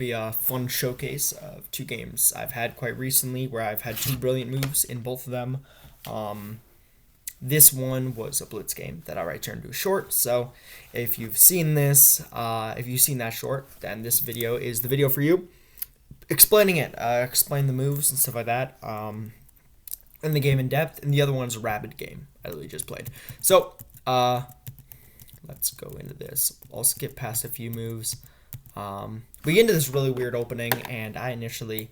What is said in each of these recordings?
be a fun showcase of two games I've had quite recently where I've had two brilliant moves in both of them. This one was a blitz game that I turned to a short. So if you've seen this, if you've seen that short, then this video is the video for you. Explaining it, explain the moves and stuff like that. In the game in depth, and the other one's a rapid game I literally just played. So let's go into this. I'll skip past a few moves. We get into this really weird opening, and I initially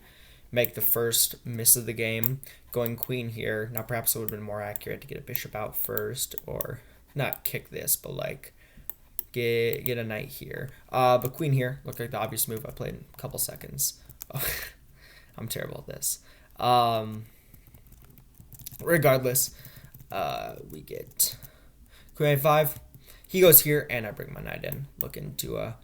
make the first miss of the game, going queen here. Now perhaps it would have been more accurate to get a bishop out first, or not kick this, but like get a knight here. But queen here looked like the obvious move. I played in a couple seconds. I'm terrible at this. Regardless, we get queen a5. He goes here, and I bring my knight in, looking to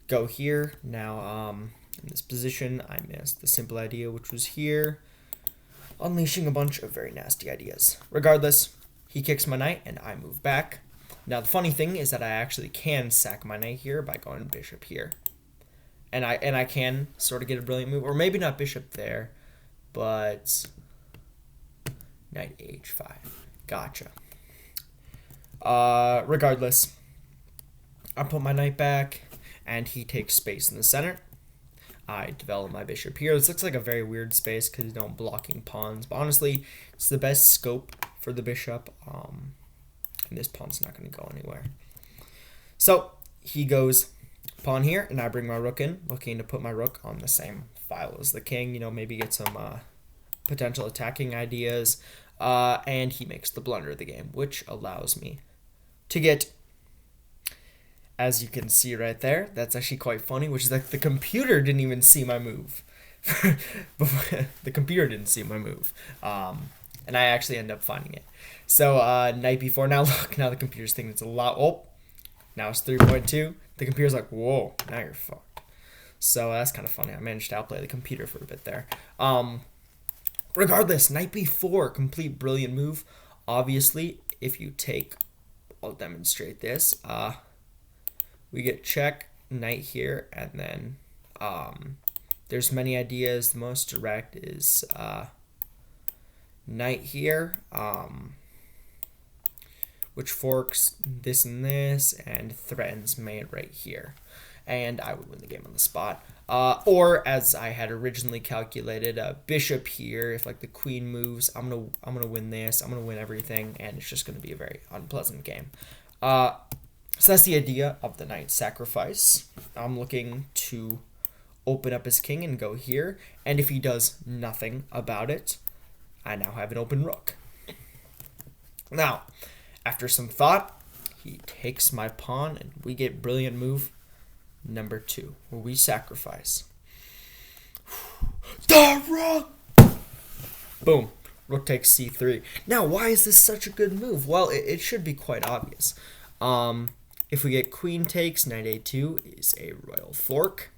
go here. Now, in this position, I missed the simple idea, which was here, unleashing a bunch of very nasty ideas. Regardless, he kicks my knight, and I move back. Now, the funny thing is that I actually can sack my knight here by going bishop here, and I can sort of get a brilliant move, or maybe not bishop there, but knight h5. Gotcha. Regardless, I put my knight back, and he takes space in the center. I develop my bishop here. This looks like a very weird space because you know, blocking pawns, but honestly, it's the best scope for the bishop. And this pawn's not going to go anywhere. So he goes pawn here, and I bring my rook in, looking to put my rook on the same file as the king. You know, maybe get some potential attacking ideas. And he makes the blunder of the game, which allows me to get, as you can see right there, that's actually quite funny, which is like the computer didn't even see my move. The computer didn't see my move. And I actually end up finding it. So knight b4. Now look, now the computer's thinking it's a lot. Oh, now it's 3.2. The computer's like, whoa, now you're fucked. So that's kind of funny. I managed to outplay the computer for a bit there. Regardless, knight b4, complete brilliant move. Obviously, if you take, I'll demonstrate this. We get check, knight here, and then there's many ideas. The most direct is knight here, which forks this and this and threatens mate right here. And I would win the game on the spot. Or as I had originally calculated, bishop here. If like the queen moves, I'm gonna win this. I'm gonna win everything, and it's just gonna be a very unpleasant game. So that's the idea of the knight sacrifice. I'm looking to open up his king and go here, and if he does nothing about it, I now have an open rook. Now, after some thought, he takes my pawn, and we get brilliant move number 2, where we sacrifice the rook. Boom. Rook takes c3. Now, why is this such a good move? Well, it should be quite obvious. If we get queen takes, knight a2 is a royal fork.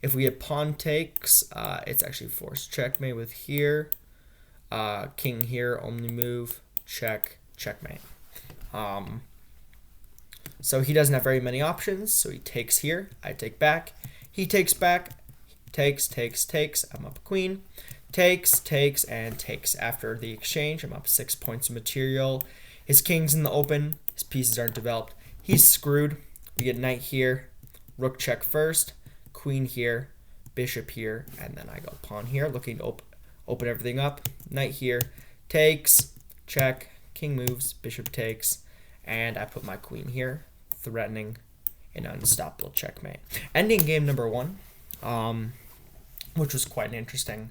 If we get pawn takes, it's actually forced checkmate with here. King here, only move, check, checkmate. So he doesn't have very many options, so he takes here, I take back, he takes back, takes, I'm up queen, takes, and takes. After the exchange, I'm up 6 points of material. His king's in the open, his pieces aren't developed, he's screwed. We get knight here, rook check first, queen here, bishop here, and then I go pawn here, looking to open everything up. Knight here, takes, check, king moves, bishop takes, and I put my queen here, threatening an unstoppable checkmate. Ending game number 1, which was quite an interesting,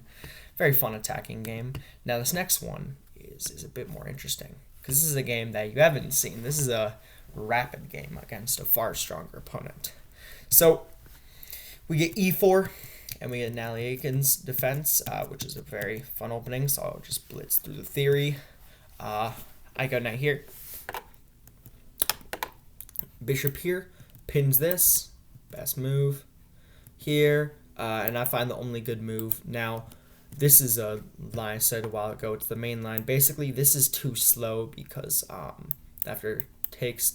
very fun attacking game. Now this next one is a bit more interesting, because this is a game that you haven't seen. This is a rapid game against a far stronger opponent. So we get e4, and we get Nalyakin's defense, which is a very fun opening, so I'll just blitz through the theory. I go knight here, bishop here, pins this, best move here, and I find the only good move. Now, this is a line I said a while ago, it's the main line. Basically, this is too slow because after takes,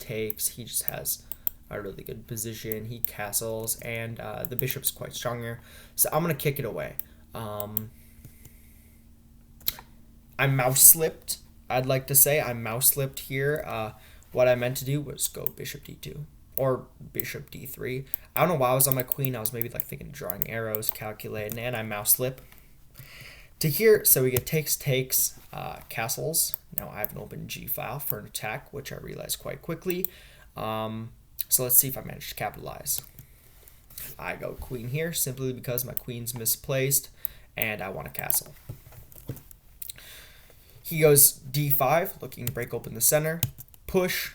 he just has a really good position. He castles, and the bishop's quite stronger. So I'm going to kick it away. I mouse slipped. I'd like to say I mouse slipped here. What I meant to do was go bishop d2 or bishop d3. I don't know why I was on my queen. I was maybe like thinking drawing arrows, calculating, and I mouse slip to here. So we get takes, castles. Now I have an open g file for an attack, which I realized quite quickly. So let's see if I manage to capitalize. I go queen here simply because my queen's misplaced and I want a castle. He goes d5, looking to break open the center. Push,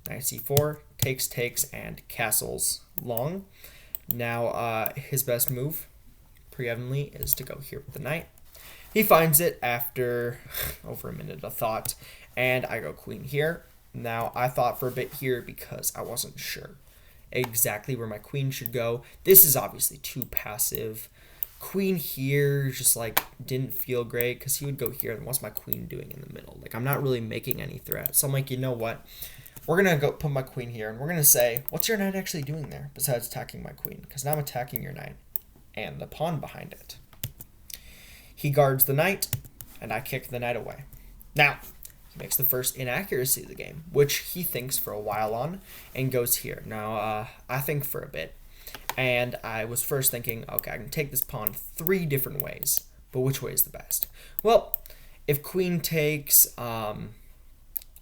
knight c4, takes, and castles long. Now his best move, pre-evidently, is to go here with the knight. He finds it after over a minute of thought, and I go queen here. Now I thought for a bit here because I wasn't sure exactly where my queen should go. This is obviously too passive. Queen here just like didn't feel great because he would go here, and what's my queen doing in the middle? Like, I'm not really making any threats. So I'm like, you know what? We're gonna go put my queen here, and we're gonna say, what's your knight actually doing there besides attacking my queen? Because now I'm attacking your knight and the pawn behind it. He guards the knight, and I kick the knight away. Now he makes the first inaccuracy of the game, which he thinks for a while on, and goes here. Now I think for a bit. And I was first thinking, okay, I can take this pawn 3 different ways, but which way is the best? Well, if queen takes,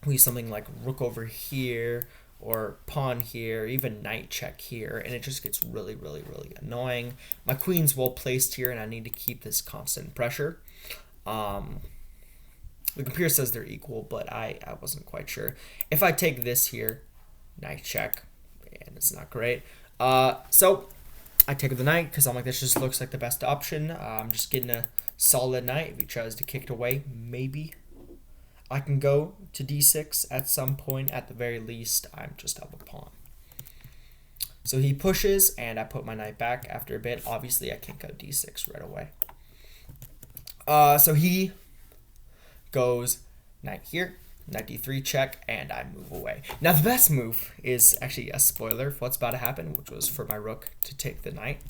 we something like rook over here, or pawn here, even knight check here, and it just gets really, really, really annoying. My queen's well placed here, and I need to keep this constant pressure. The computer says they're equal, but I wasn't quite sure. If I take this here, knight check, and it's not great. So I take the knight because I'm like, this just looks like the best option. I'm just getting a solid knight. If he tries to kick it away, maybe I can go to d6 at some point. At the very least, I'm just up a pawn. So he pushes, and I put my knight back after a bit. Obviously, I can't go d6 right away. So he goes knight here. Knight d3 check, and I move away. Now the best move is actually a spoiler for what's about to happen, which was for my rook to take the knight,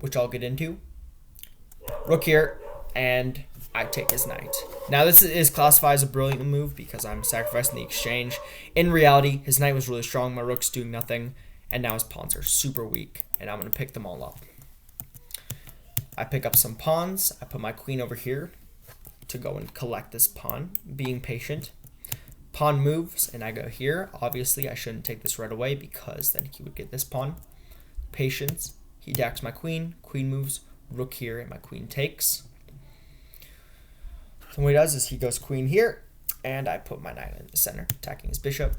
which I'll get into. Rook here, and I take his knight. Now this is classified as a brilliant move because I'm sacrificing the exchange. In reality, his knight was really strong, my rook's doing nothing, and now his pawns are super weak, and I'm going to pick them all up. I pick up some pawns, I put my queen over here to go and collect this pawn, being patient. Pawn moves, and I go here. Obviously, I shouldn't take this right away because then he would get this pawn. Patience. He attacks my queen. Queen moves. Rook here, and my queen takes. So what he does is he goes queen here, and I put my knight in the center, attacking his bishop.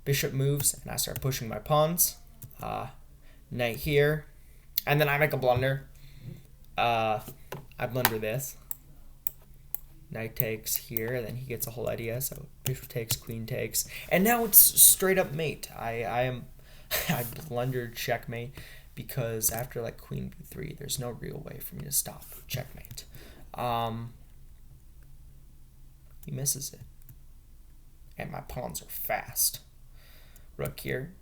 Bishop moves, and I start pushing my pawns. Knight here, and then I make a blunder. I blunder this. Knight takes here, and then he gets a whole idea. So bishop takes, queen takes, and now it's straight up mate. I blundered checkmate because after like queen b3, there's no real way for me to stop checkmate. He misses it, and my pawns are fast. Rook here,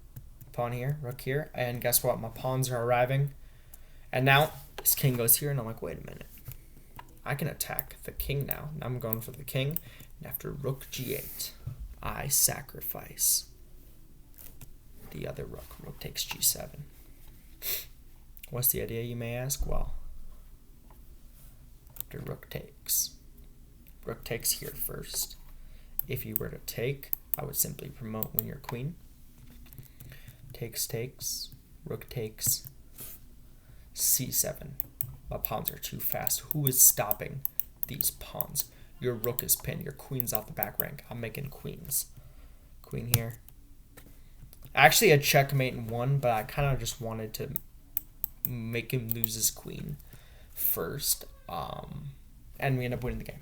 pawn here, rook here, and guess what? My pawns are arriving, and now this king goes here, and I'm like, wait a minute. I can attack the king now. Now I'm going for the king. And after rook g8, I sacrifice the other rook. Rook takes g7. What's the idea, you may ask? Well, after rook takes here first. If you were to take, I would simply promote when you're queen. Takes, rook takes, c7. My pawns are too fast. Who is stopping these pawns? Your rook is pinned. Your queen's off the back rank. I'm making queens. Queen here. Actually, a checkmate in one, but I kind of just wanted to make him lose his queen first. And we end up winning the game.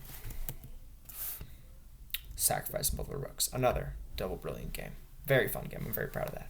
Sacrificing both the rooks. Another double brilliant game. Very fun game. I'm very proud of that.